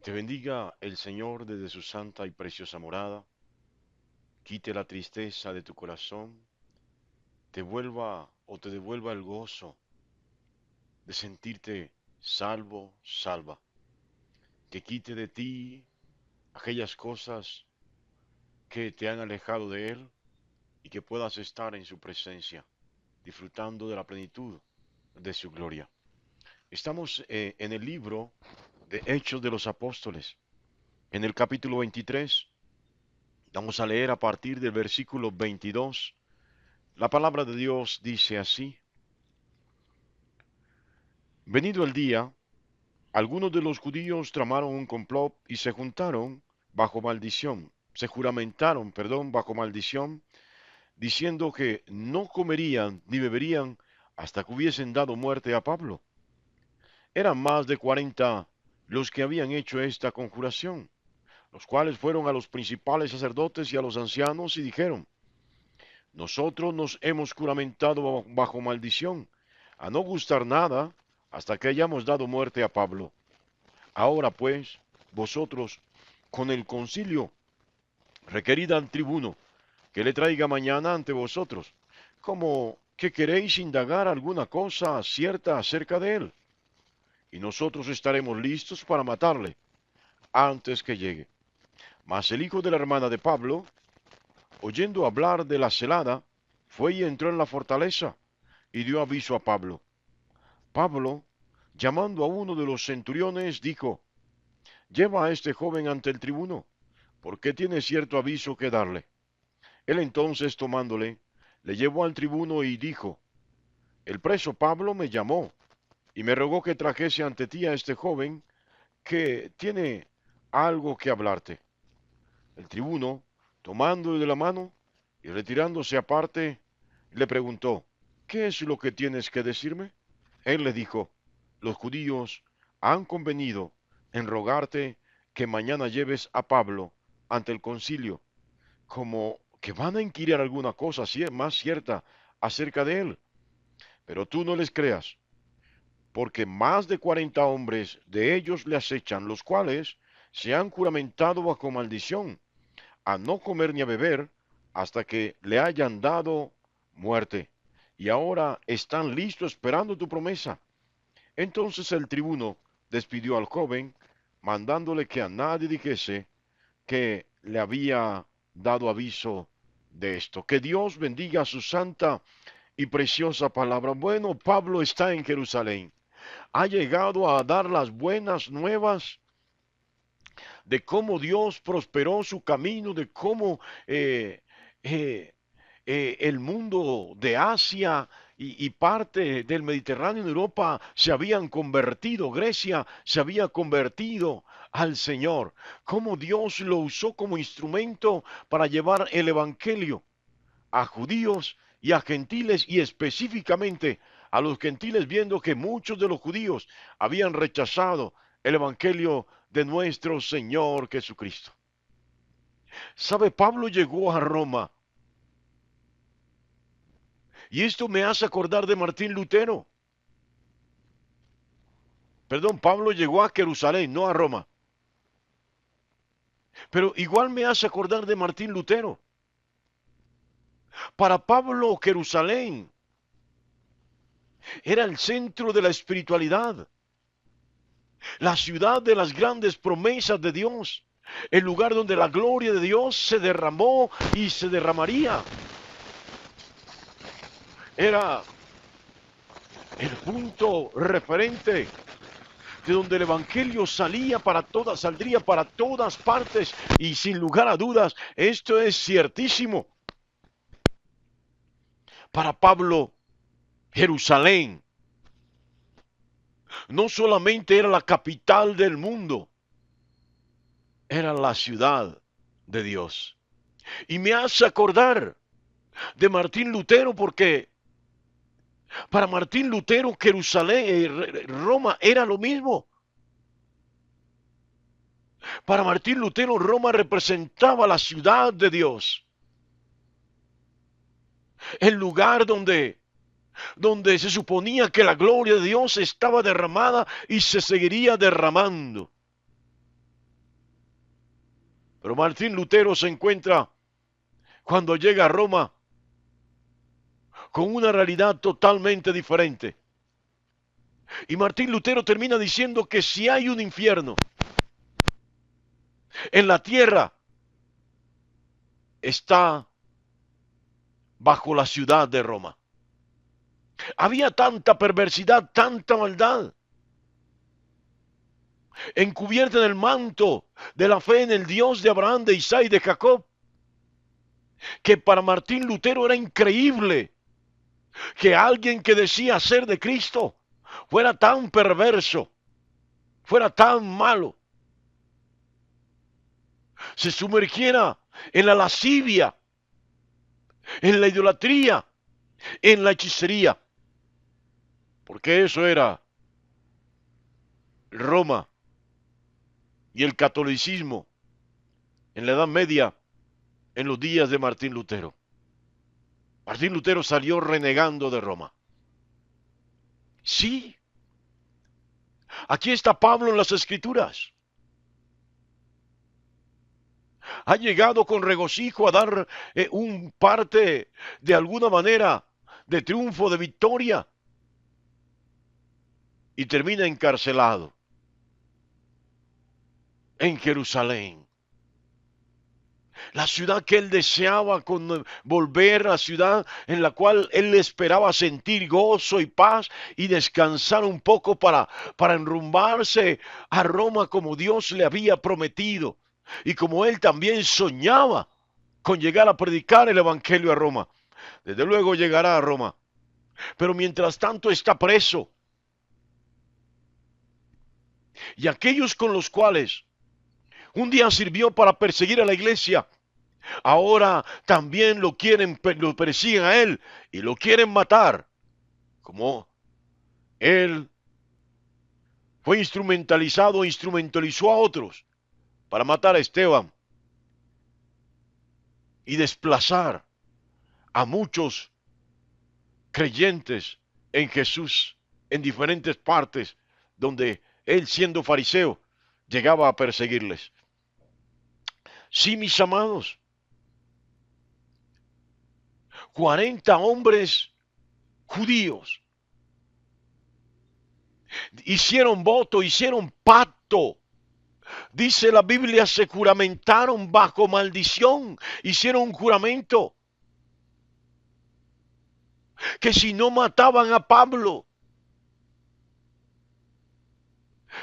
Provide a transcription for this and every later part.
Te bendiga el Señor desde su santa y preciosa morada, quite la tristeza de tu corazón, te devuelva el gozo de sentirte salvo, salva, que quite de ti aquellas cosas que te han alejado de Él y que puedas estar en su presencia, disfrutando de la plenitud de su gloria. Estamos en el libro de Hechos de los Apóstoles, en el capítulo 23. Vamos a leer a partir del versículo 22. La palabra de Dios dice así: Venido el día, algunos de los judíos tramaron un complot y se juramentaron, bajo maldición, diciendo que no comerían ni beberían hasta que hubiesen dado muerte a Pablo. Eran más de 40 los que habían hecho esta conjuración, los cuales fueron a los principales sacerdotes y a los ancianos y dijeron: Nosotros nos hemos juramentado bajo maldición a no gustar nada hasta que hayamos dado muerte a Pablo. Ahora pues, vosotros, con el concilio, requerid al tribuno que le traiga mañana ante vosotros, como que queréis indagar alguna cosa cierta acerca de él, y nosotros estaremos listos para matarle antes que llegue. Mas el hijo de la hermana de Pablo, oyendo hablar de la celada, fue y entró en la fortaleza y dio aviso a Pablo. Pablo, llamando a uno de los centuriones, dijo: Lleva a este joven ante el tribuno, porque tiene cierto aviso que darle. Él entonces, tomándole, le llevó al tribuno y dijo: El preso Pablo me llamó y me rogó que trajese ante ti a este joven que tiene algo que hablarte. El tribuno, tomándole de la mano y retirándose aparte, le preguntó: ¿Qué es lo que tienes que decirme? Él le dijo: Los judíos han convenido en rogarte que mañana lleves a Pablo ante el concilio, como que van a inquirir alguna cosa más cierta acerca de él. Pero tú no les creas, porque más de 40 hombres de ellos le acechan, los cuales se han juramentado bajo maldición a no comer ni a beber hasta que le hayan dado muerte. Y ahora están listos esperando tu promesa. Entonces el tribuno despidió al joven, mandándole que a nadie dijese que le había dado aviso de esto. Que Dios bendiga su santa y preciosa palabra. Bueno, Pablo está en Jerusalén. Ha llegado a dar las buenas nuevas de cómo Dios prosperó su camino, de cómo eh, eh, el mundo de Asia y parte del Mediterráneo en Europa se habían convertido, Grecia se había convertido al Señor, cómo Dios lo usó como instrumento para llevar el Evangelio a judíos y a gentiles, y específicamente a los gentiles, viendo que muchos de los judíos habían rechazado el Evangelio de nuestro Señor Jesucristo. ¿Sabe? Pablo llegó a Roma, y esto me hace acordar de Martín Lutero. Perdón, Pablo llegó a Jerusalén, no a Roma. Pero igual me hace acordar de Martín Lutero. Para Pablo, Jerusalén era el centro de la espiritualidad, la ciudad de las grandes promesas de Dios, el lugar donde la gloria de Dios se derramó y se derramaría. Era el punto referente de donde el evangelio saldría para todas partes, y sin lugar a dudas, esto es ciertísimo. Para Pablo, Jerusalén no solamente era la capital del mundo, era la ciudad de Dios. Y me hace acordar de Martín Lutero, porque para Martín Lutero Jerusalén, Roma era lo mismo. Para Martín Lutero Roma representaba la ciudad de Dios, el lugar donde se suponía que la gloria de Dios estaba derramada y se seguiría derramando. Pero Martín Lutero se encuentra cuando llega a Roma con una realidad totalmente diferente. Y Martín Lutero termina diciendo que si hay un infierno en la tierra, está bajo la ciudad de Roma. Había tanta perversidad, tanta maldad, encubierta en el manto de la fe en el Dios de Abraham, de Isaac y de Jacob, que para Martín Lutero era increíble que alguien que decía ser de Cristo fuera tan perverso, fuera tan malo, se sumergiera en la lascivia, en la idolatría, en la hechicería, porque eso era Roma y el catolicismo en la Edad Media, en los días de Martín Lutero. Martín Lutero salió renegando de Roma. Sí, aquí está Pablo en las Escrituras. Ha llegado con regocijo a dar un parte, de alguna manera, de triunfo, de victoria, y termina encarcelado en Jerusalén. La ciudad que él deseaba volver, la ciudad en la cual él esperaba sentir gozo y paz y descansar un poco para enrumbarse a Roma como Dios le había prometido y como él también soñaba con llegar a predicar el evangelio a Roma. Desde luego llegará a Roma, pero mientras tanto está preso. Y aquellos con los cuales un día sirvió para perseguir a la iglesia, ahora también lo persiguen a él y lo quieren matar. Como él fue instrumentalizó a otros para matar a Esteban y desplazar a muchos creyentes en Jesús en diferentes partes donde él, siendo fariseo, llegaba a perseguirles. Sí, mis amados, 40 hombres judíos hicieron voto, hicieron pacto. Dice la Biblia, se juramentaron bajo maldición, hicieron un juramento que si no mataban a Pablo,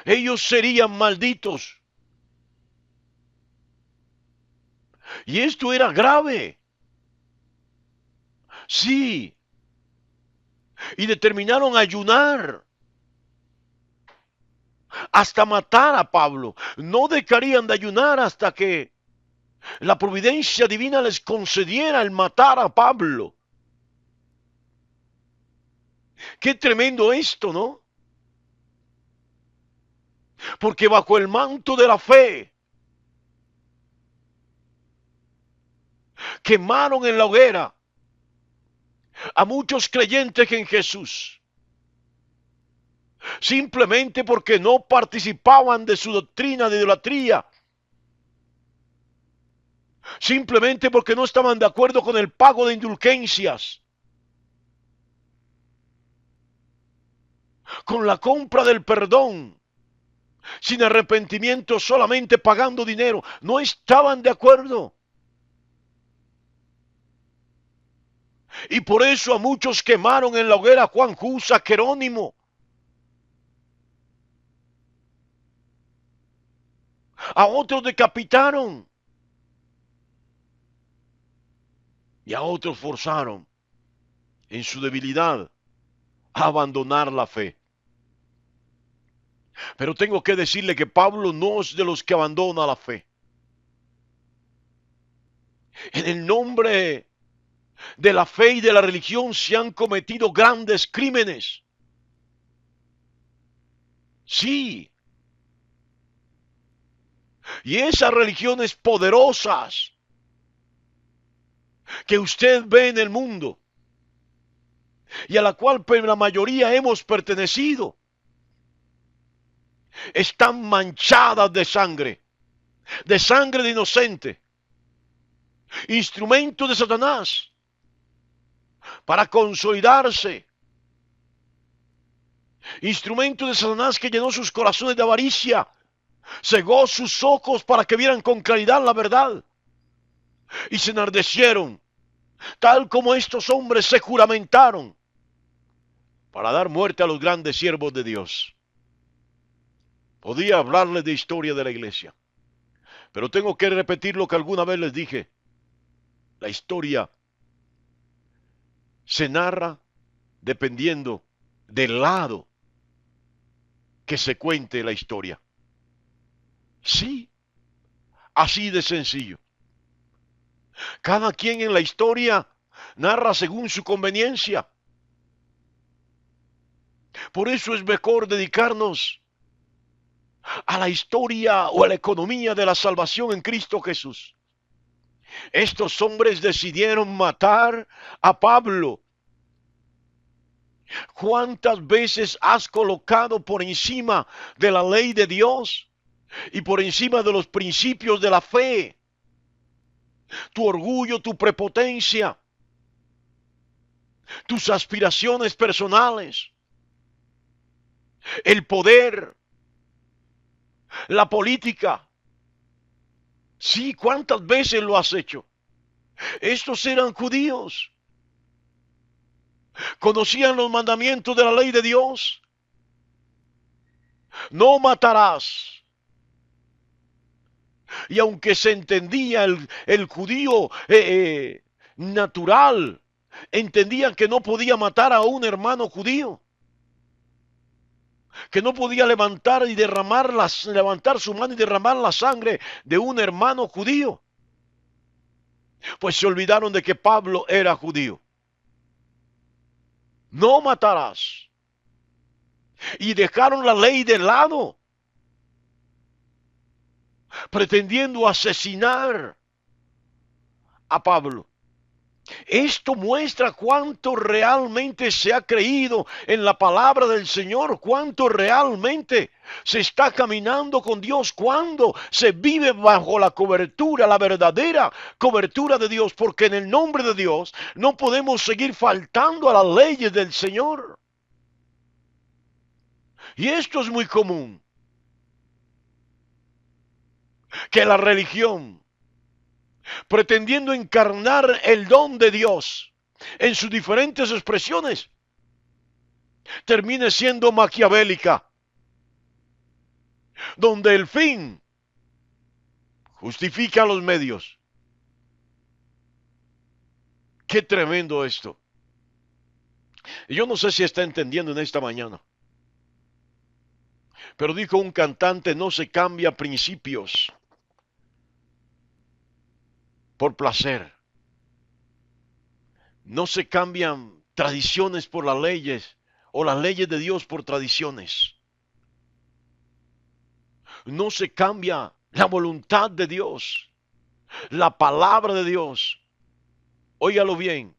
ellos serían malditos. Y esto era grave. Sí. Y determinaron ayunar hasta matar a Pablo. No dejarían de ayunar hasta que la providencia divina les concediera el matar a Pablo. Qué tremendo esto, ¿no? Porque bajo el manto de la fe quemaron en la hoguera a muchos creyentes en Jesús, simplemente porque no participaban de su doctrina de idolatría, simplemente porque no estaban de acuerdo con el pago de indulgencias, con la compra del perdón, sin arrepentimiento, solamente pagando dinero. No estaban de acuerdo. Y por eso a muchos quemaron en la hoguera: Juan Hus, Jerónimo. A otros decapitaron. Y a otros forzaron, en su debilidad, a abandonar la fe. Pero tengo que decirle que Pablo no es de los que abandona la fe. En el nombre de la fe y de la religión se han cometido grandes crímenes. Sí. Y esas religiones poderosas que usted ve en el mundo y a la cual la mayoría hemos pertenecido, están manchadas de sangre. de sangre de inocente, instrumento de Satanás para consolidarse, instrumento de Satanás que llenó sus corazones de avaricia, cegó sus ojos para que vieran con claridad la verdad y se enardecieron, tal como estos hombres se juramentaron para dar muerte a los grandes siervos de Dios. Podía hablarles de historia de la iglesia, pero tengo que repetir lo que alguna vez les dije. La historia se narra dependiendo del lado que se cuente la historia. Sí, así de sencillo. Cada quien en la historia narra según su conveniencia. Por eso es mejor dedicarnos a la historia o a la economía de la salvación en Cristo Jesús. Estos hombres decidieron matar a Pablo. ¿Cuántas veces has colocado por encima de la ley de Dios y por encima de los principios de la fe tu orgullo, tu prepotencia, tus aspiraciones personales, el poder, la política? Sí, ¿cuántas veces lo has hecho? Estos eran judíos. Conocían los mandamientos de la ley de Dios. No matarás. Y aunque se entendía el judío natural, entendían que no podía matar a un hermano judío, que no podía levantar su mano y derramar la sangre de un hermano judío. Pues se olvidaron de que Pablo era judío. No matarás. Y dejaron la ley de lado, pretendiendo asesinar a Pablo. Esto muestra cuánto realmente se ha creído en la palabra del Señor, cuánto realmente se está caminando con Dios, cuando se vive bajo la cobertura, la verdadera cobertura de Dios, porque en el nombre de Dios no podemos seguir faltando a las leyes del Señor. Y esto es muy común, que la religión, pretendiendo encarnar el don de Dios en sus diferentes expresiones, termine siendo maquiavélica, donde el fin justifica los medios. Qué tremendo esto. Y yo no sé si está entendiendo en esta mañana, pero dijo un cantante: no se cambia principios por placer, no se cambian tradiciones por las leyes o las leyes de Dios por tradiciones. No se cambia la voluntad de Dios, la palabra de Dios, óigalo bien,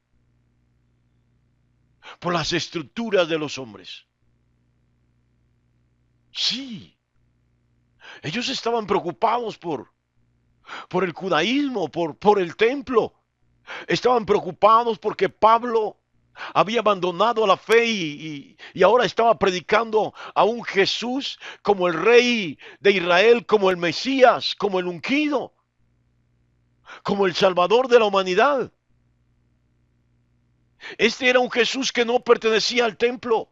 por las estructuras de los hombres. Sí, ellos estaban preocupados por el judaísmo, por el templo. Estaban preocupados porque Pablo había abandonado la fe y ahora estaba predicando a un Jesús como el rey de Israel, como el Mesías, como el ungido, como el Salvador de la humanidad. Este era un Jesús que no pertenecía al templo.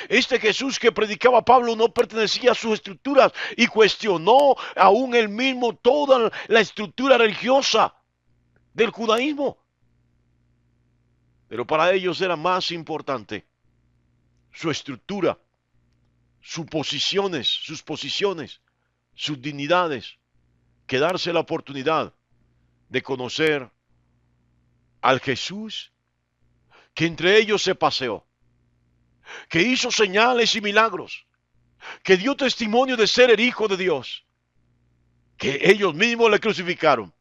Este Jesús que predicaba Pablo no pertenecía a sus estructuras y cuestionó aún él mismo toda la estructura religiosa del judaísmo. Pero para ellos era más importante su estructura, sus posiciones, sus dignidades, que darse la oportunidad de conocer al Jesús que entre ellos se paseó, que hizo señales y milagros, que dio testimonio de ser el Hijo de Dios, que ellos mismos le crucificaron,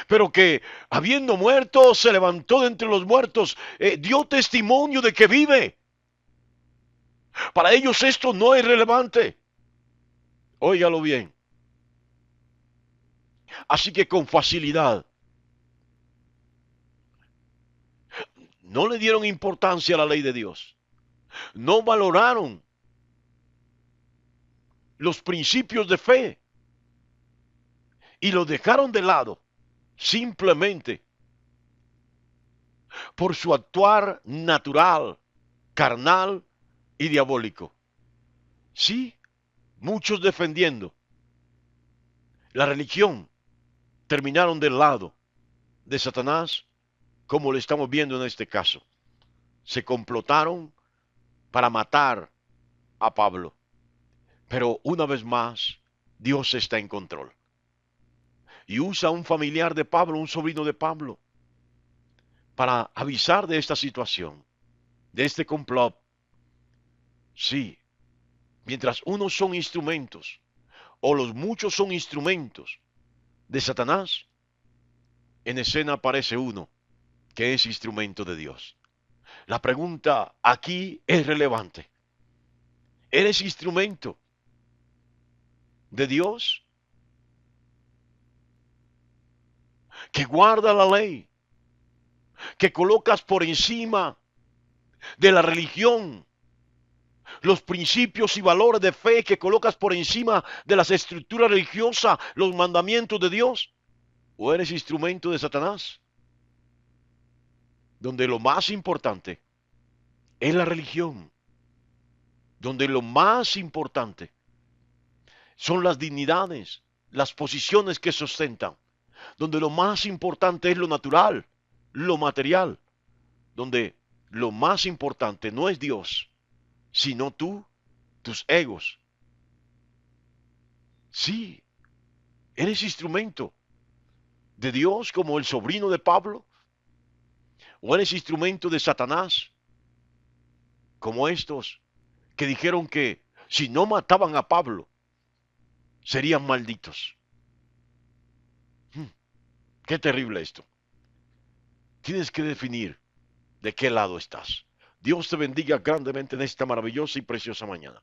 pero que habiendo muerto se levantó de entre los muertos, dio testimonio de que vive. Para ellos esto no es relevante. Óigalo bien. Así que con facilidad no le dieron importancia a la ley de Dios. No valoraron los principios de fe y los dejaron de lado simplemente por su actuar natural, carnal y diabólico. Sí, muchos defendiendo la religión terminaron del lado de Satanás, como lo estamos viendo en este caso. Se complotaron para matar a Pablo. Pero una vez más, Dios está en control. Y usa a un familiar de Pablo, un sobrino de Pablo, para avisar de esta situación, de este complot. Sí, mientras unos son instrumentos, o los muchos son instrumentos de Satanás, en escena aparece uno que es instrumento de Dios. La pregunta aquí es relevante. ¿Eres instrumento de Dios que guarda la ley, que colocas por encima de la religión los principios y valores de fe, que colocas por encima de las estructuras religiosas los mandamientos de Dios? ¿O eres instrumento de Satanás, donde lo más importante es la religión, donde lo más importante son las dignidades, las posiciones que sustentan, donde lo más importante es lo natural, lo material, donde lo más importante no es Dios, sino tú, tus egos? Sí, eres instrumento de Dios como el sobrino de Pablo, o eres instrumento de Satanás como estos que dijeron que si no mataban a Pablo serían malditos. Qué terrible esto. Tienes que definir de qué lado estás. Dios te bendiga grandemente en esta maravillosa y preciosa mañana.